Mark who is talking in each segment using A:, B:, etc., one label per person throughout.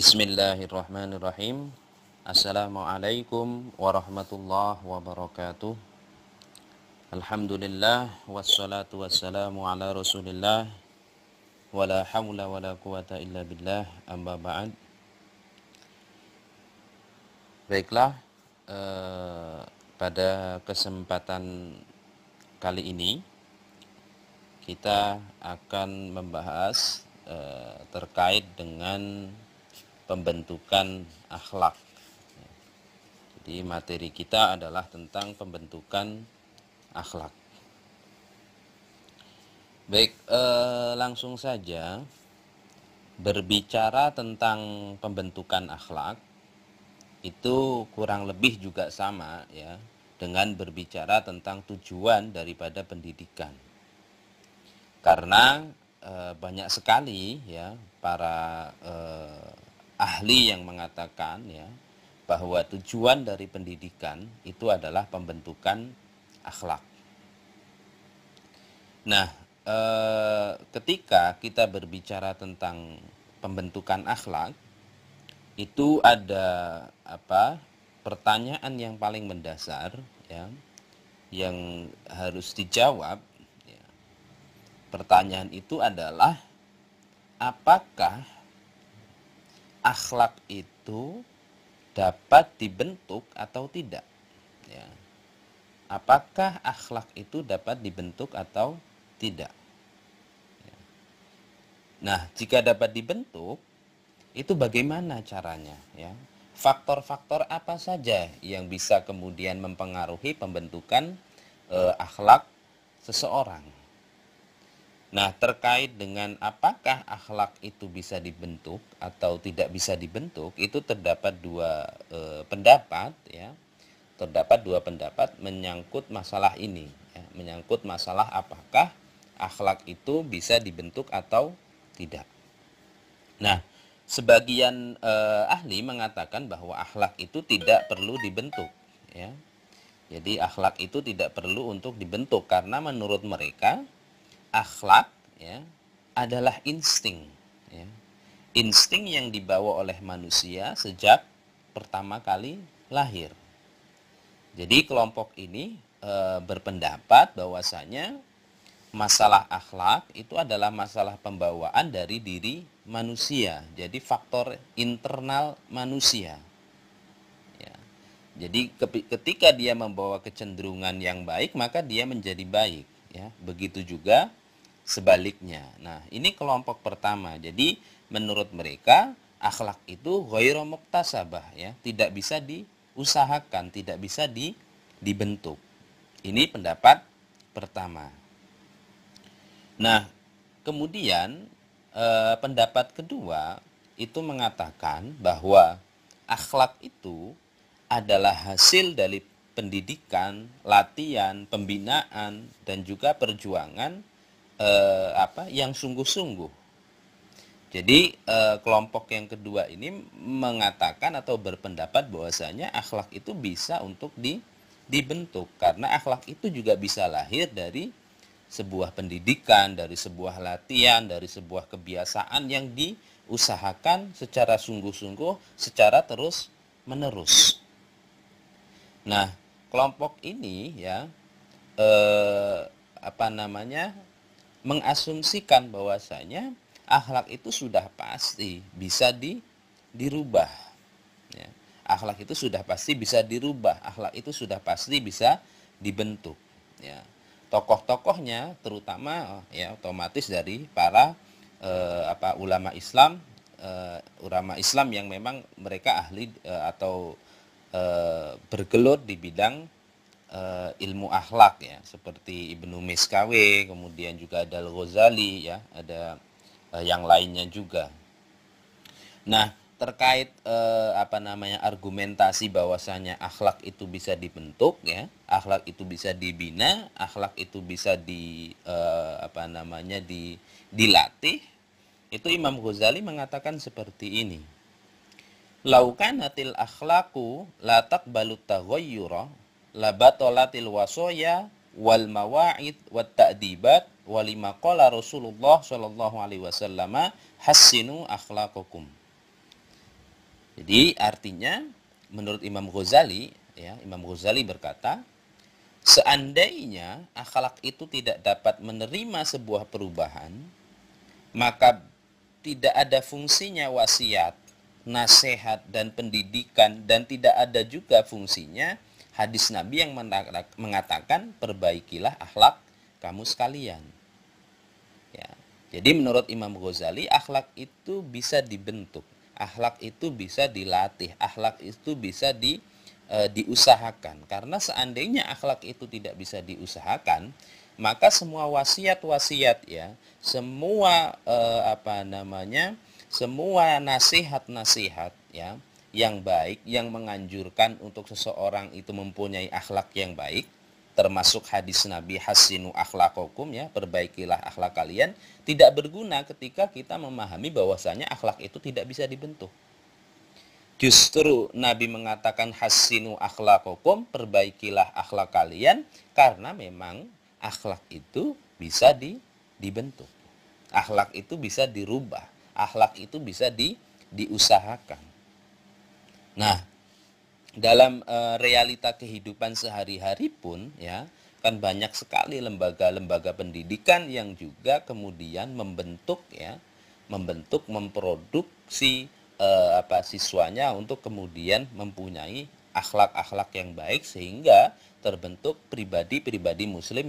A: Bismillahirrahmanirrahim. Assalamualaikum warahmatullahi wabarakatuh. Alhamdulillah wassalatu wassalamu ala Rasulillah wala haula wala quwata illa billah, amma ba'd. Baiklah, pada kesempatan kali ini kita akan membahas terkait dengan pembentukan akhlak. Jadi materi kita adalah tentang pembentukan akhlak. Baik, langsung saja berbicara tentang pembentukan akhlak itu kurang lebih juga sama ya dengan berbicara tentang tujuan daripada pendidikan. Karena banyak sekali ya para ahli yang mengatakan ya bahwa tujuan dari pendidikan itu adalah pembentukan akhlak. Nah, ketika kita berbicara tentang pembentukan akhlak, itu ada pertanyaan yang paling mendasar ya yang harus dijawab. Ya. Pertanyaan itu adalah apakah akhlak itu dapat dibentuk atau tidak? Ya. Apakah akhlak itu dapat dibentuk atau tidak? Ya. Nah, jika dapat dibentuk, itu bagaimana caranya? Ya. Faktor-faktor apa saja yang bisa kemudian mempengaruhi pembentukan akhlak seseorang? Nah, terkait dengan apakah akhlak itu bisa dibentuk atau tidak bisa dibentuk, itu terdapat dua pendapat ya. Terdapat dua pendapat menyangkut masalah ini ya. Menyangkut masalah apakah akhlak itu bisa dibentuk atau tidak. Nah, sebagian ahli mengatakan bahwa akhlak itu tidak perlu dibentuk ya. Jadi akhlak itu tidak perlu untuk dibentuk karena menurut mereka akhlak ya adalah insting ya. Insting yang dibawa oleh manusia sejak pertama kali lahir. Jadi kelompok ini berpendapat bahwasanya masalah akhlak itu adalah masalah pembawaan dari diri manusia. Jadi faktor internal manusia. Ya. Jadi ketika dia membawa kecenderungan yang baik, maka dia menjadi baik. Ya. Begitu juga sebaliknya. Nah, ini kelompok pertama. Jadi menurut mereka akhlak itu ghairu muktasabah ya, tidak bisa diusahakan, tidak bisa dibentuk. Ini pendapat pertama. Nah, kemudian pendapat kedua itu mengatakan bahwa akhlak itu adalah hasil dari pendidikan, latihan, pembinaan dan juga perjuangan yang sungguh-sungguh. Jadi kelompok yang kedua ini mengatakan atau berpendapat bahwasanya akhlak itu bisa untuk dibentuk karena akhlak itu juga bisa lahir dari sebuah pendidikan, dari sebuah latihan, dari sebuah kebiasaan yang diusahakan secara sungguh-sungguh, secara terus-menerus. Nah, kelompok ini ya mengasumsikan bahwasanya akhlak itu sudah pasti bisa dirubah. Ya. Akhlak itu sudah pasti bisa dirubah. Akhlak itu sudah pasti bisa dibentuk. Ya. Tokoh-tokohnya terutama ya otomatis dari para ulama Islam yang memang mereka ahli atau bergelut di bidang ilmu akhlak ya, seperti Ibnu Miskawe, kemudian juga ada Al-Ghazali ya, ada yang lainnya juga. Nah, terkait argumentasi bahwasanya akhlak itu bisa dibentuk ya, akhlak itu bisa dibina, akhlak itu bisa dilatih, itu Imam Ghazali mengatakan seperti ini. Laukanatil akhlaqu la taqbalu taghayyura la batalatil wasoya wal mawa'id wat ta'dibat walima qala Rasulullah sallallahu alaihi wasallam hassinu akhlaqakum. Jadi artinya menurut Imam Ghazali, ya, Imam Ghazali berkata, seandainya akhlak itu tidak dapat menerima sebuah perubahan, maka tidak ada fungsinya wasiat, nasihat, dan pendidikan, dan tidak ada juga fungsinya hadis Nabi yang mengatakan perbaikilah akhlak kamu sekalian. Ya. Jadi menurut Imam Ghazali, akhlak itu bisa dibentuk, akhlak itu bisa dilatih, akhlak itu bisa diusahakan. Karena seandainya akhlak itu tidak bisa diusahakan, maka semua wasiat-wasiat, ya, semua semua nasihat-nasihat, ya, yang baik, yang menganjurkan untuk seseorang itu mempunyai akhlak yang baik, termasuk hadis Nabi hasinu akhlaqakum, ya, perbaikilah akhlak kalian, tidak berguna ketika kita memahami bahwasanya akhlak itu tidak bisa dibentuk. Justru Nabi mengatakan hasinu akhlaqakum, perbaikilah akhlak kalian, karena memang akhlak itu bisa dibentuk. Akhlak itu bisa dirubah, akhlak itu bisa diusahakan. Nah, dalam realita kehidupan sehari-hari pun, ya, kan banyak sekali lembaga-lembaga pendidikan yang juga kemudian membentuk, ya, memproduksi siswanya untuk kemudian mempunyai akhlak-akhlak yang baik, sehingga terbentuk pribadi-pribadi muslim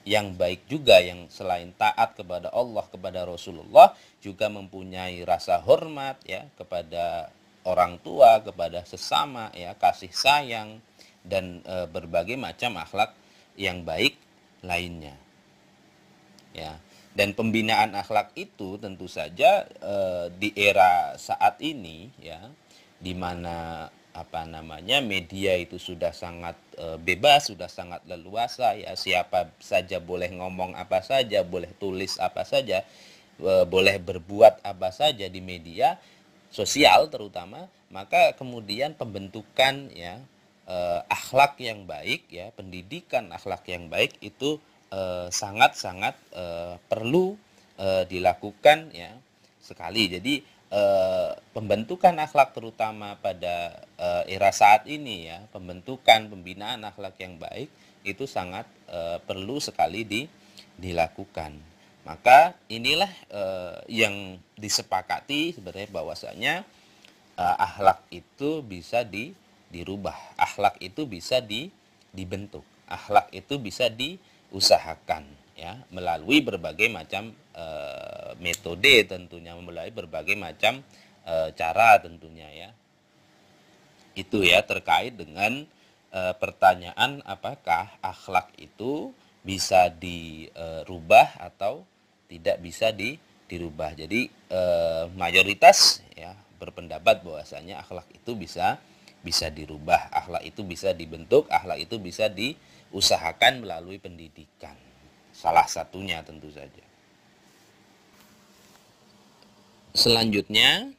A: yang baik juga, yang selain taat kepada Allah, kepada Rasulullah, juga mempunyai rasa hormat, ya, kepada orang tua, kepada sesama, ya, kasih sayang, dan berbagai macam akhlak yang baik lainnya, ya. Dan pembinaan akhlak itu tentu saja di era saat ini, ya, di mana media itu sudah sangat bebas, sudah sangat leluasa, ya, siapa saja boleh ngomong apa saja, boleh tulis apa saja, boleh berbuat apa saja di media sosial terutama, maka kemudian pembentukan, ya, akhlak yang baik, ya, pendidikan akhlak yang baik itu sangat-sangat perlu dilakukan, ya, sekali. Jadi pembentukan akhlak terutama pada era saat ini, ya, pembentukan pembinaan akhlak yang baik itu sangat perlu sekali dilakukan. Maka inilah yang disepakati sebenarnya, bahwasanya akhlak itu bisa dirubah, akhlak itu bisa dibentuk, akhlak itu bisa diusahakan, ya, melalui berbagai macam metode tentunya, melalui berbagai macam cara tentunya, ya. Itu, ya, terkait dengan pertanyaan apakah akhlak itu bisa dirubah atau tidak bisa dirubah. Jadi mayoritas, ya, berpendapat bahwasanya akhlak itu bisa dirubah, akhlak itu bisa dibentuk, akhlak itu bisa diusahakan melalui pendidikan. Salah satunya tentu saja. Selanjutnya,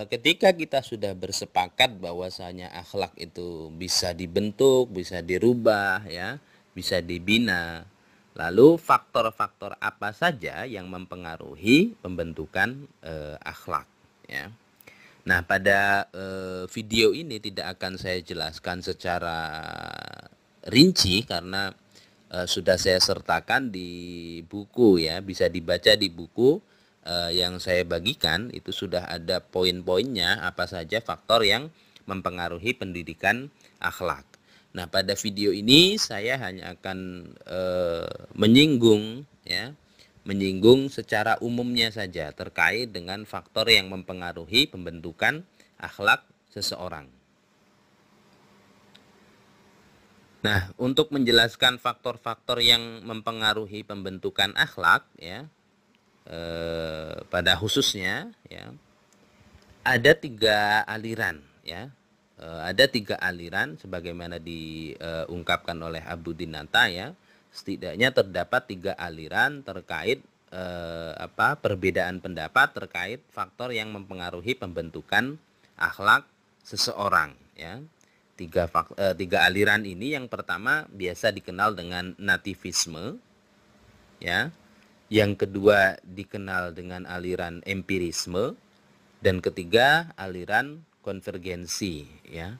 A: ketika kita sudah bersepakat bahwasanya akhlak itu bisa dibentuk, bisa dirubah, ya, bisa dibina, lalu faktor-faktor apa saja yang mempengaruhi pembentukan akhlak, ya. Nah, pada video ini tidak akan saya jelaskan secara rinci karena sudah saya sertakan di buku, ya, bisa dibaca di buku yang saya bagikan. Itu sudah ada poin-poinnya apa saja faktor yang mempengaruhi pendidikan akhlak. Nah, pada video ini saya hanya akan menyinggung, ya, menyinggung secara umumnya saja terkait dengan faktor yang mempengaruhi pembentukan akhlak seseorang. Nah, untuk menjelaskan faktor-faktor yang mempengaruhi pembentukan akhlak, ya, pada khususnya, ya, ada 3 aliran, ya. Ada 3 aliran sebagaimana diungkapkan oleh Abu Dinata, ya. Setidaknya terdapat 3 aliran terkait perbedaan pendapat terkait faktor yang mempengaruhi pembentukan akhlak seseorang, ya. 3 aliran ini, yang pertama biasa dikenal dengan nativisme, ya. Yang kedua dikenal dengan aliran empirisme, dan ketiga aliran konvergensi, ya.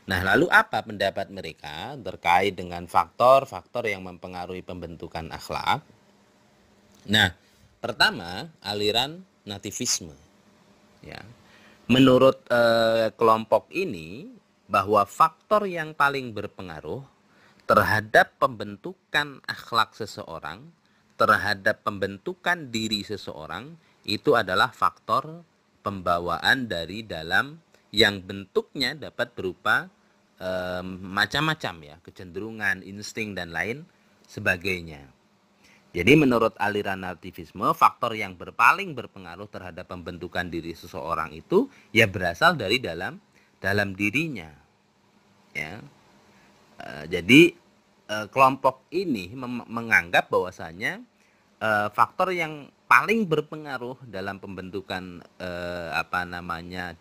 A: Nah, lalu apa pendapat mereka terkait dengan faktor-faktor yang mempengaruhi pembentukan akhlak? Nah, pertama, aliran nativisme, ya. Menurut kelompok ini, bahwa faktor yang paling berpengaruh terhadap pembentukan akhlak seseorang, terhadap pembentukan diri seseorang, itu adalah faktor pembawaan dari dalam yang bentuknya dapat berupa macam-macam, ya, kecenderungan, insting, dan lain sebagainya. Jadi menurut aliran nativisme, faktor yang paling berpengaruh terhadap pembentukan diri seseorang itu ya berasal dari dalam dirinya, ya. Jadi kelompok ini menganggap bahwasanya faktor yang paling berpengaruh dalam pembentukan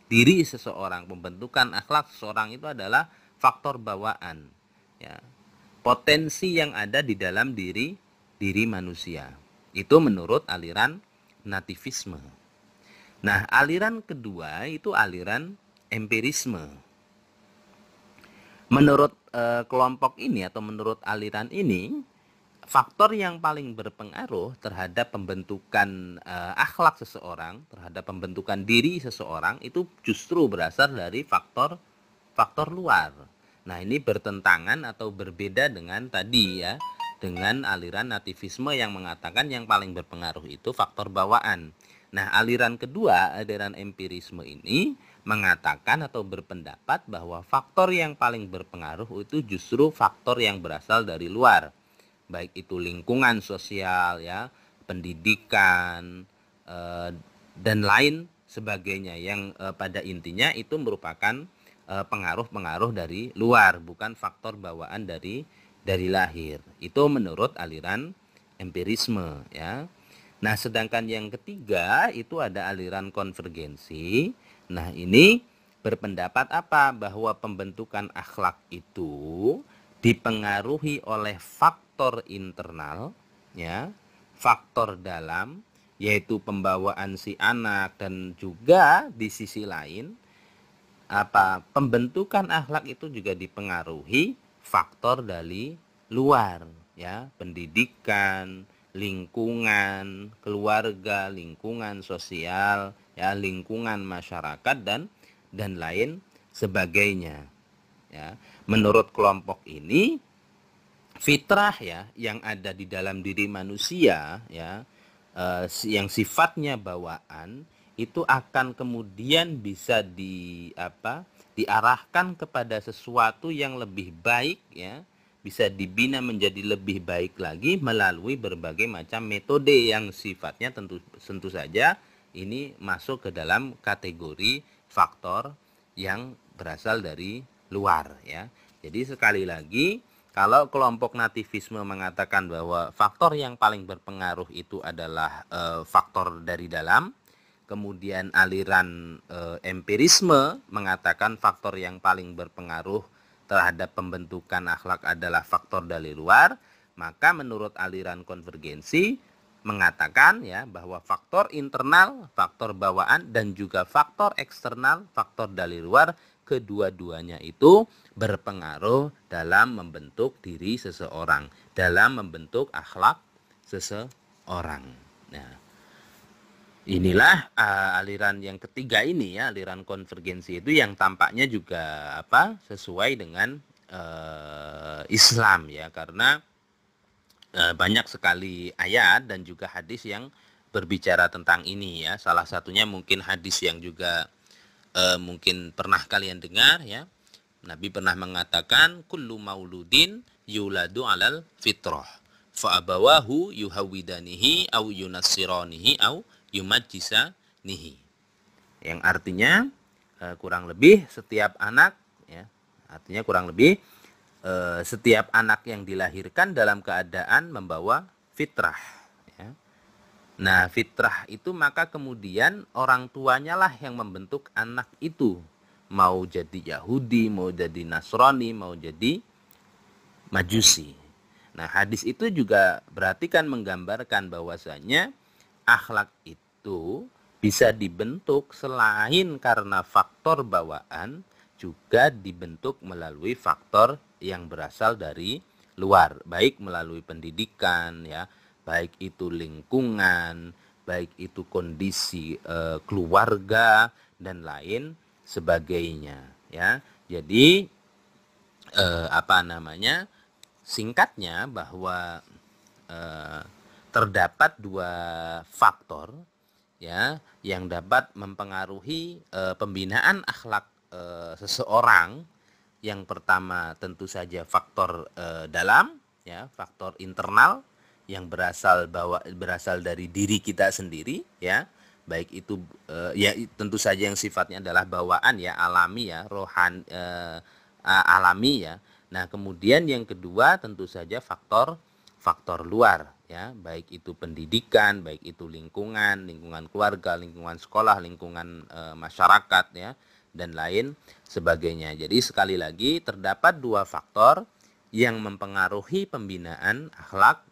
A: diri seseorang, pembentukan akhlak seseorang itu adalah faktor bawaan, ya. Potensi yang ada di dalam diri manusia. Itu menurut aliran nativisme. Nah, aliran kedua itu aliran empirisme. Menurut kelompok ini atau menurut aliran ini, faktor yang paling berpengaruh terhadap pembentukan akhlak seseorang, terhadap pembentukan diri seseorang itu justru berasal dari faktor luar. Nah, ini bertentangan atau berbeda dengan tadi, ya, dengan aliran nativisme yang mengatakan yang paling berpengaruh itu faktor bawaan. Nah, aliran kedua, aliran empirisme ini mengatakan atau berpendapat bahwa faktor yang paling berpengaruh itu justru faktor yang berasal dari luar, baik itu lingkungan sosial, ya, pendidikan, dan lain sebagainya, yang pada intinya itu merupakan pengaruh-pengaruh dari luar, bukan faktor bawaan dari lahir. Itu menurut aliran empirisme, ya. Nah, sedangkan yang ketiga itu ada aliran konvergensi. Nah, ini berpendapat apa? Bahwa pembentukan akhlak itu dipengaruhi oleh faktor internal, ya, faktor dalam, yaitu pembawaan si anak, dan juga di sisi lain pembentukan akhlak itu juga dipengaruhi faktor dari luar, ya, pendidikan, lingkungan keluarga, lingkungan sosial, ya, lingkungan masyarakat, dan lain sebagainya, ya. Menurut kelompok ini, fitrah, ya, yang ada di dalam diri manusia, ya, yang sifatnya bawaan itu akan kemudian bisa diarahkan kepada sesuatu yang lebih baik, ya, bisa dibina menjadi lebih baik lagi melalui berbagai macam metode yang sifatnya tentu saja ini masuk ke dalam kategori faktor yang berasal dari luar, ya. Jadi sekali lagi, kalau kelompok nativisme mengatakan bahwa faktor yang paling berpengaruh itu adalah faktor dari dalam, kemudian aliran empirisme mengatakan faktor yang paling berpengaruh terhadap pembentukan akhlak adalah faktor dari luar, maka menurut aliran konvergensi mengatakan, ya, bahwa faktor internal, faktor bawaan, dan juga faktor eksternal, faktor dari luar, kedua-duanya itu berpengaruh dalam membentuk diri seseorang, dalam membentuk akhlak seseorang. Nah, inilah aliran yang ketiga ini, ya, aliran konvergensi itu yang tampaknya juga sesuai dengan Islam, ya, karena banyak sekali ayat dan juga hadis yang berbicara tentang ini, ya. Salah satunya mungkin hadis yang juga mungkin pernah kalian dengar, ya. Nabi pernah mengatakan kullu mauludin yuladu alal fitrah fa abawahu yuhawidanihi au yunassiranihi au yumajjisanihi. Yang artinya kurang lebih setiap anak, ya, artinya kurang lebih setiap anak yang dilahirkan dalam keadaan membawa fitrah, ya. Nah, fitrah itu maka kemudian orang tuanya lah yang membentuk anak itu, mau jadi Yahudi, mau jadi Nasrani, mau jadi Majusi. Nah, hadis itu juga berarti kan menggambarkan bahwasanya akhlak itu bisa dibentuk selain karena faktor bawaan, juga dibentuk melalui faktor yang berasal dari luar, baik melalui pendidikan ya, baik itu lingkungan, baik itu kondisi keluarga dan lain sebagainya ya. Jadi singkatnya bahwa terdapat dua faktor ya yang dapat mempengaruhi pembinaan akhlak seseorang. Yang pertama tentu saja faktor dalam ya, faktor internal yang berasal dari diri kita sendiri ya, baik itu ya tentu saja yang sifatnya adalah bawaan ya, alami ya, alami ya. Nah, kemudian yang kedua tentu saja faktor luar ya, baik itu pendidikan, baik itu lingkungan keluarga, lingkungan sekolah, lingkungan masyarakat ya, dan lain sebagainya. Jadi sekali lagi terdapat dua faktor yang mempengaruhi pembinaan akhlak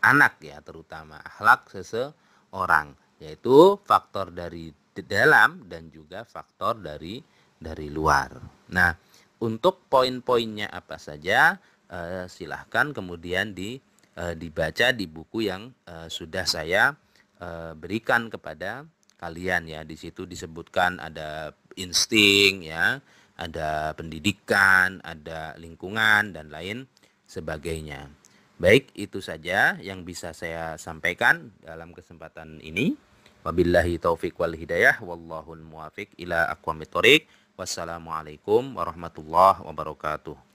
A: anak ya, terutama akhlak seseorang, yaitu faktor dari dalam dan juga faktor dari luar. Nah, untuk poin-poinnya apa saja silahkan kemudian dibaca di buku yang sudah saya berikan kepada kalian ya. Di situ disebutkan ada insting ya, ada pendidikan, ada lingkungan dan lain sebagainya. Baik, itu saja yang bisa saya sampaikan dalam kesempatan ini. Wabillahi taufik wal hidayah, wallahul muwafiq ila aqwamit thoriq. Wassalamualaikum warahmatullahi wabarakatuh.